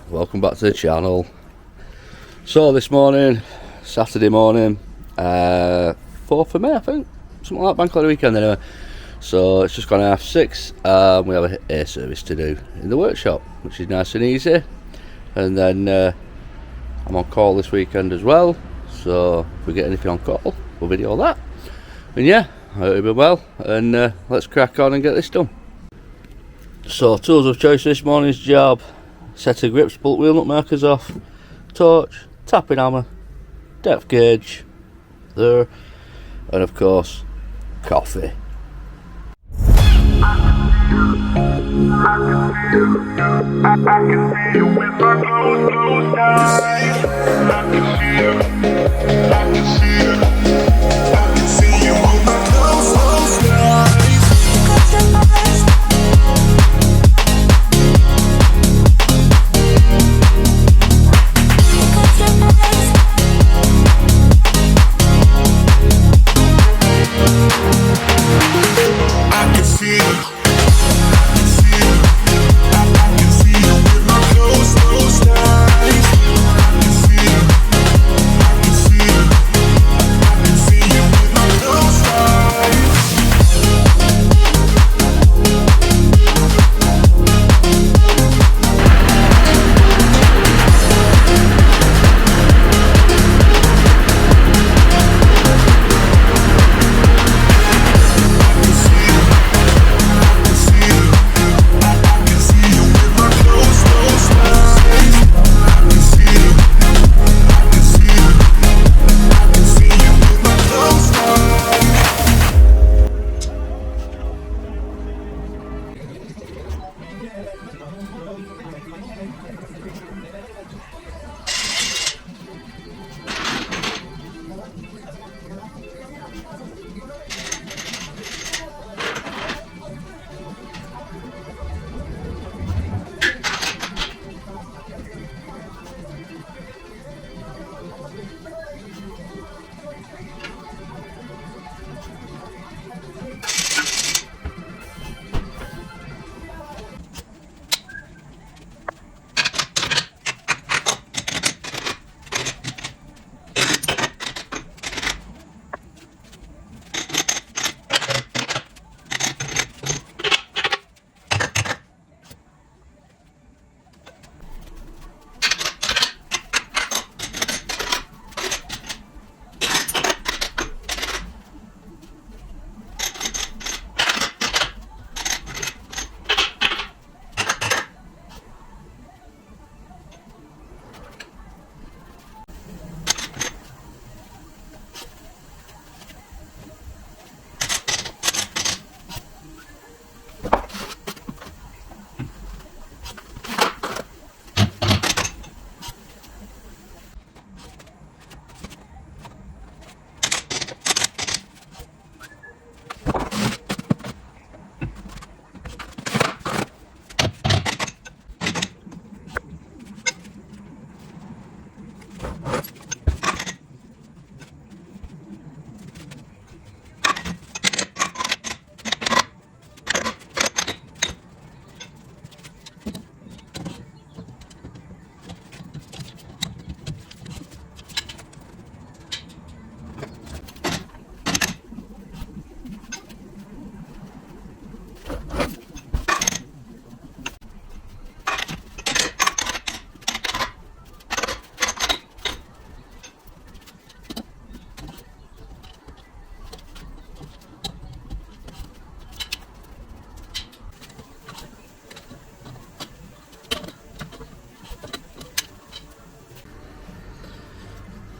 welcome back to the channel. So this morning, Saturday morning, 4th of May I think, something like that, bank holiday weekend anyway. So it's just gone 6:30. We have an air service to do in the workshop, which is nice and easy. And then I'm on call this weekend as well, so if we get anything on call, we'll video that. And yeah, I hope you've been well, and let's crack on and get this done. So tools of choice for this morning's job: set of grips, bolt wheel nut markers off, torch, tapping hammer, depth gauge there, and of course coffee.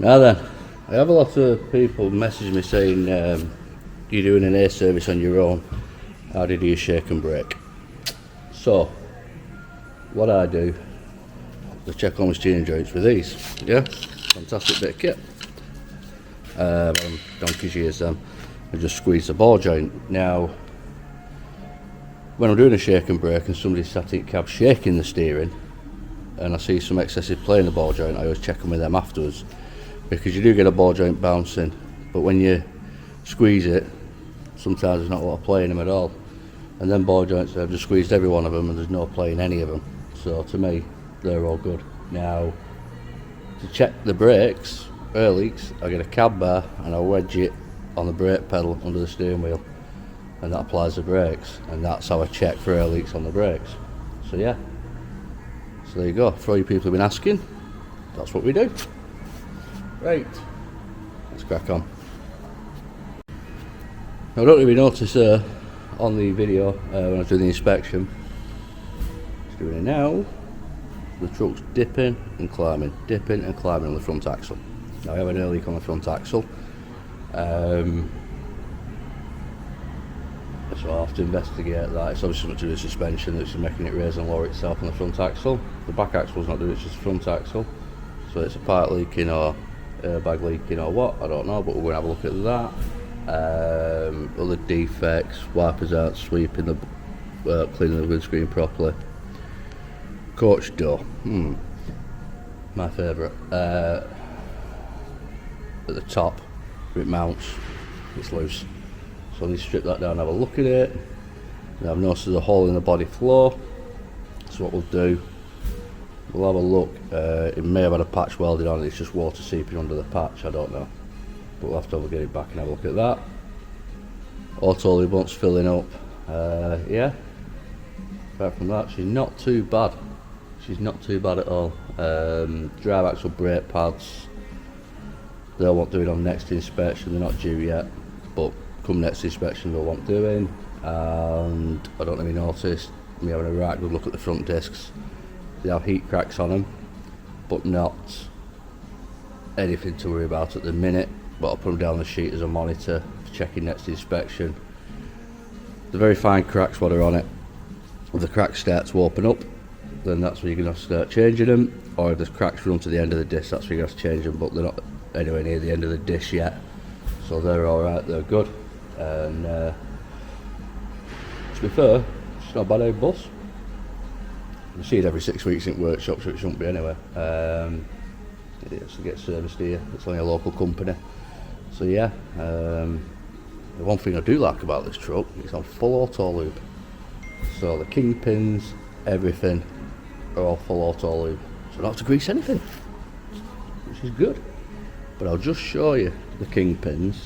Now then, I have a lot of people message me saying you're doing an air service on your own, how do you do your shake and brake? So what I do, I check on my steering joints with these. Yeah, fantastic bit of kit. Donkey's years them. I just squeeze the ball joint. Now when I'm doing a shake and brake and somebody's sat in cab shaking the steering and I see some excessive play in the ball joint, I always check them with them afterwards, because you do get a ball joint bouncing, but when you squeeze it, sometimes there's not a lot of play in them at all. And then ball joints, I've just squeezed every one of them and there's no play in any of them. So to me, they're all good. Now, to check the brakes, air leaks, I get a cab bar and I wedge it on the brake pedal under the steering wheel, and that applies the brakes, and that's how I check for air leaks on the brakes. So yeah, so there you go. For all you people who've been asking, that's what we do. Right, let's crack on. Now, I don't really notice on the video when I was doing the inspection, just doing it now, the truck's dipping and climbing on the front axle. Now I have an air leak on the front axle, so I have to investigate that. It's obviously not to do with the suspension that's making it raise and lower itself on the front axle. The back axle's not doing it, it's just the front axle. So it's a part leaking or airbag leaking or what, I don't know, but we're going to have a look at that. Other defects, wipers out, sweeping the, cleaning the windscreen properly. Coach door, my favourite. At the top, where it mounts, it's loose. So I need to strip that down and have a look at it. Now I've noticed there's a hole in the body floor. So what we'll do, we'll have a look. It may have had a patch welded on it, it's just water seeping under the patch, I don't know. But we'll have to get it back and have a look at that. Auto lube wants filling up. Yeah, apart from that, she's not too bad. She's not too bad at all. Drive axle brake pads, they'll want doing on next inspection. They're not due yet, but come next inspection they'll want doing. And I don't really notice me having a right good look at the front discs. They have heat cracks on them, but not anything to worry about at the minute. But I'll put them down the sheet as a monitor for checking next inspection. The very fine cracks what are on it. If the cracks start to open up, then that's when you're going to start changing them. Or if the cracks run to the end of the disc, that's when you're going to change them, but they're not anywhere near the end of the disc yet. So they're alright, they're good. And to be fair, it's not a bad old bus. You see it every 6 weeks in workshop, so it shouldn't be anywhere. It has to get serviced here, it's only a local company. So yeah, the one thing I do like about this truck, it's on full auto lube. So the kingpins, everything, are all full auto lube, so I don't have to grease anything, which is good. But I'll just show you the kingpins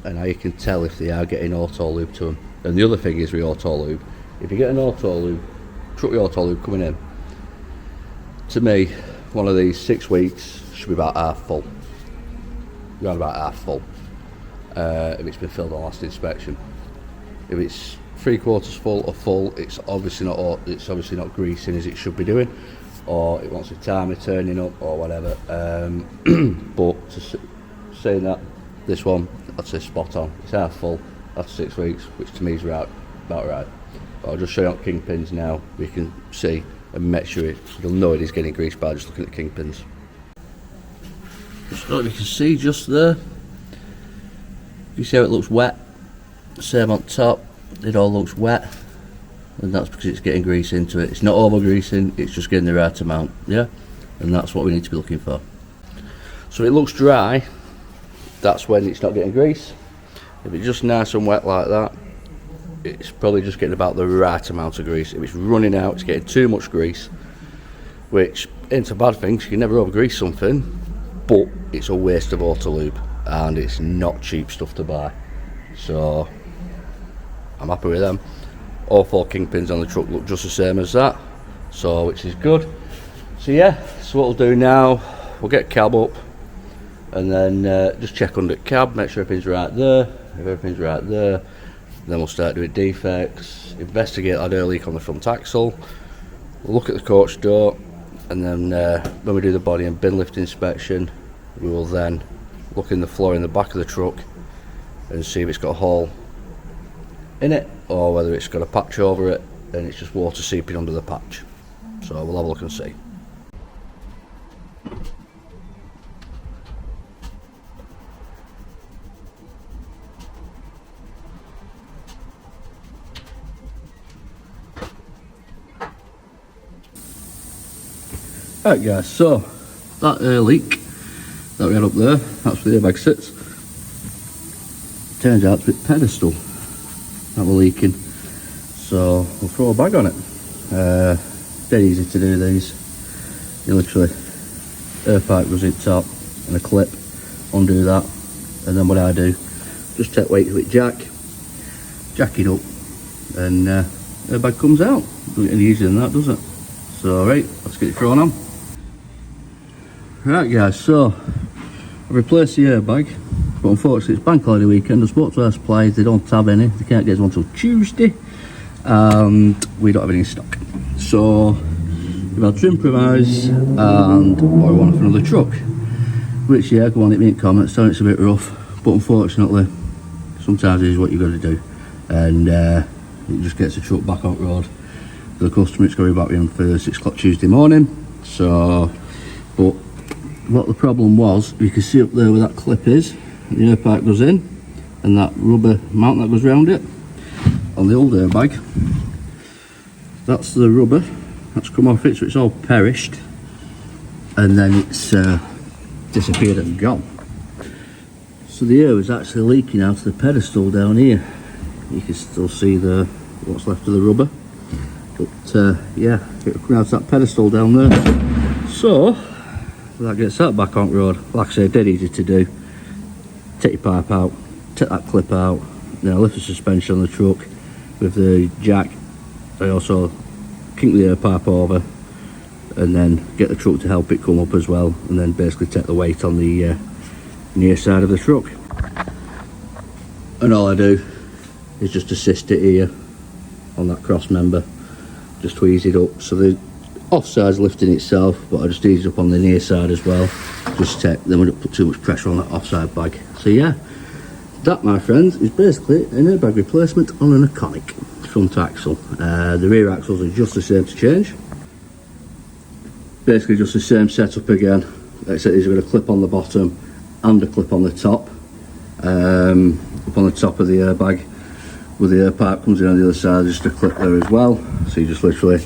and how you can tell if they are getting auto lube to them. And the other thing is with auto lube, if you get an auto lube, truck with auto lube coming in, to me, one of these 6 weeks should be about half full. Around about half full, if it's been filled on last inspection. If it's 3/4 full or full, it's obviously not greasing as it should be doing, or it wants a timer turning up or whatever. But saying that, this one I'd say spot on. It's half full after 6 weeks, which to me is about right. But I'll just show you on kingpins now. We can see and make sure you'll know it is getting greased by just looking at the kingpins. Just you can see just there. You see how it looks wet. Same on top. It all looks wet, and that's because it's getting grease into it. It's not over greasing, it's just getting the right amount, yeah? And that's what we need to be looking for. So if it looks dry, that's when it's not getting grease. If it's just nice and wet like that, it's probably just getting about the right amount of grease. If it's running out, it's getting too much grease, which ain't a bad thing, so you can never over grease something, but it's a waste of auto lube, and it's not cheap stuff to buy. So I'm happy with them. All 4 kingpins on the truck look just the same as that, so which is good. So yeah, so what we'll do now, we'll get cab up and then just check under cab, make sure everything's right there. If everything's right there, then we'll start doing defects, investigate that air leak on the front axle, we'll look at the coach door, and then when we do the body and bin lift inspection, we will then look in the floor in the back of the truck and see if it's got a hole in it, or whether it's got a patch over it and it's just water seeping under the patch. So we'll have a look and see. Right guys, so that air leak that we had up there, that's where the airbag sits. Turns out it's a bit pedestal that we're leaking, so we'll throw a bag on it. Dead easy to do these. You literally, air pipe goes in top and a clip, undo that, and then what I do, just take weight with jack it up, and airbag comes out. Doesn't get any easier than that, does it? So right, let's get it thrown on. Right guys, so I've replaced the airbag, but unfortunately it's bank holiday weekend. I spoke to our suppliers, they don't have any, they can't get us one until Tuesday, and we don't have any in stock. So we've had to improvise, and what I want for another truck. Which, yeah, go on, it make comments, so it's a bit rough, but unfortunately sometimes it is what you've got to do, and it just gets the truck back on the road. The customer, it's going to be back in for 6 o'clock Tuesday morning. So, but what the problem was, you can see up there where that clip is, the air pipe goes in, and that rubber mount that goes around it on the old airbag, that's the rubber that's come off it, so it's all perished, and then it's disappeared and gone. So the air was actually leaking out of the pedestal down here. You can still see what's left of the rubber, but yeah, it'll come out of that pedestal down there. So that gets that back on the road. Like I say, dead easy to do. Take your pipe out, take that clip out, then I lift the suspension on the truck with the jack. I also kink the air pipe over, and then get the truck to help it come up as well, and then basically take the weight on the near side of the truck. And all I do is just assist it here on that cross member, just to ease it up. So the offside's lifting itself, but I just ease it up on the near side as well, just check, then we don't put too much pressure on that offside bag. So yeah, that, my friends, is basically an airbag replacement on an Econic front axle. The rear axles are just the same to change. Basically just the same setup again, except there's got a clip on the bottom and a clip on the top. Up on the top of the airbag, where the air pipe comes in on the other side, just a clip there as well. So you just literally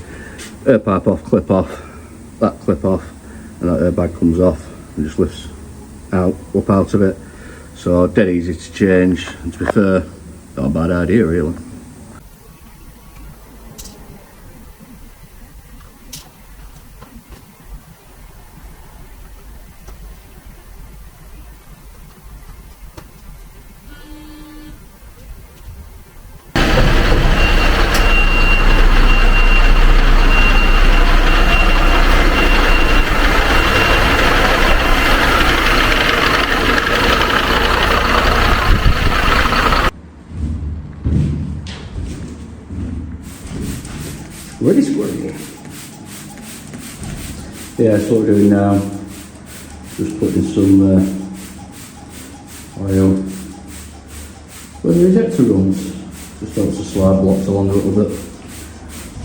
air pipe off, clip off, that clip off, and that airbag comes off and just lifts out, up out of it. So dead easy to change, and to be fair, not a bad idea really. Ready squirrely. Yeah, that's what we're doing now. Just putting some oil where the ejector runs. Just helps the slide blocks along a little bit.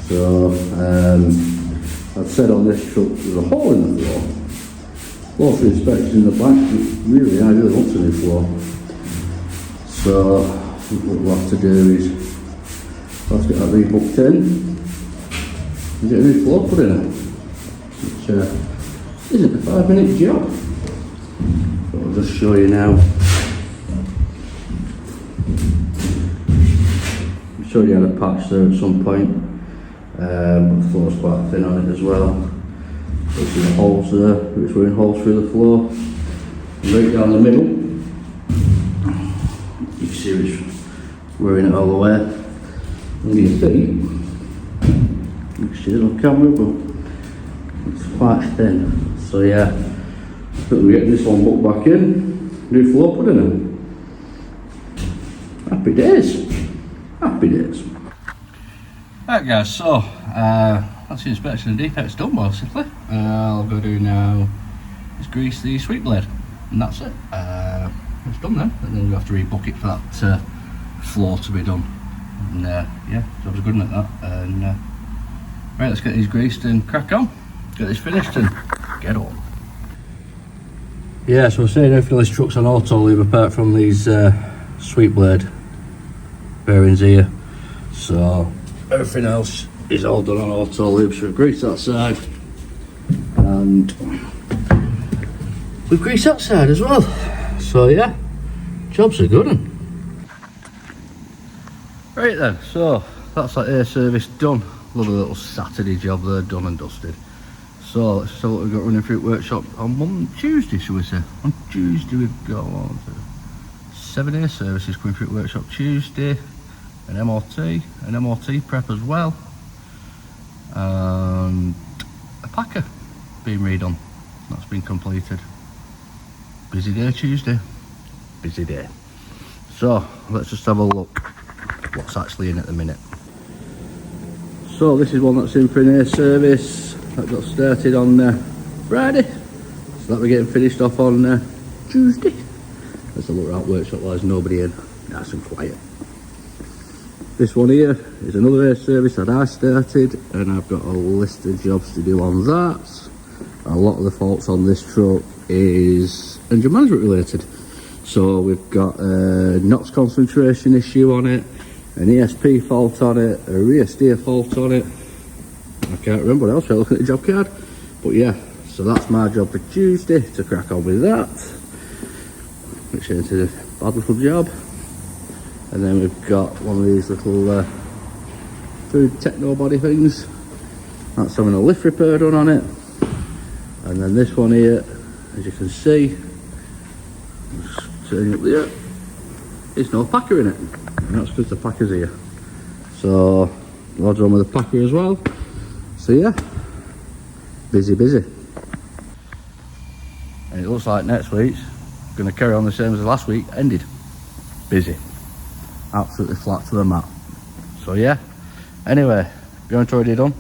So I've said on this truck there's a hole in the floor. Floor for inspection in the back. I really want a new floor. So what we'll have to do is let's get that rebooked in. And get a new floor put in it, which isn't a 5-minute job. But I'll just show you now. I'm sure you had a patch there at some point, but the floor's quite thin on it as well. You see the holes there, which were in holes through the floor. And right down the middle, you can see it's wearing it all the way under your feet. You can see it on camera, but it's quite thin. So yeah, but we're getting this one booked back in, new floor put in. Happy days. Happy days. Right guys, so that's the inspection and defects done basically. All I've got to do now is grease the sweep blade, and that's it. It's done then, and then we have to rebook it for that floor to be done. And yeah, job's good at that. And right, let's get these greased and crack on. Get this finished and get on. Yeah, so I'm saying everything on this truck's on auto lube apart from these sweep blade bearings here. So everything else is all done on auto lube. So we've greased that side and we've greased that side as well. So yeah, jobs are good. Right then, so that's that air service done. Lovely little Saturday job there, done and dusted. So let's see what we've got running through workshop on Tuesday, shall we say. On Tuesday we've got 7 services coming through workshop Tuesday, an MOT prep as well, and a packer being redone. That's been completed. Busy day Tuesday, busy day. So let's just have a look what's actually in at the minute. So this is one that's in for an air service that got started on Friday, so that we're getting finished off on Tuesday. Let's have a look around workshop while there's nobody in, nice and quiet. This one here is another air service that I started, and I've got a list of jobs to do on that. A lot of the faults on this truck is engine management related. So we've got a NOx concentration issue on it, an ESP fault on it, a rear steer fault on it. I can't remember what else, I'm looking at the job card. But yeah, so that's my job for Tuesday, to crack on with that. Which is a bad little job. And then we've got one of these little food techno body things. That's having a lift repair done on it. And then this one here, as you can see, just turning up there, it's no packer in it. And that's because the packer's here. So, loads on with the packer as well. So yeah, busy. And it looks like next week's going to carry on the same as last week ended. Busy. Absolutely flat to the mat. So yeah, anyway, if you enjoyed it,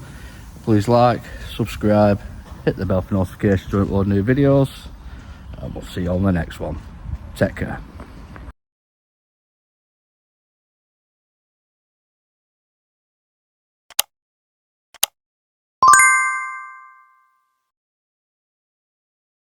please like, subscribe, hit the bell for notifications to upload new videos, and we'll see you on the next one. Take care.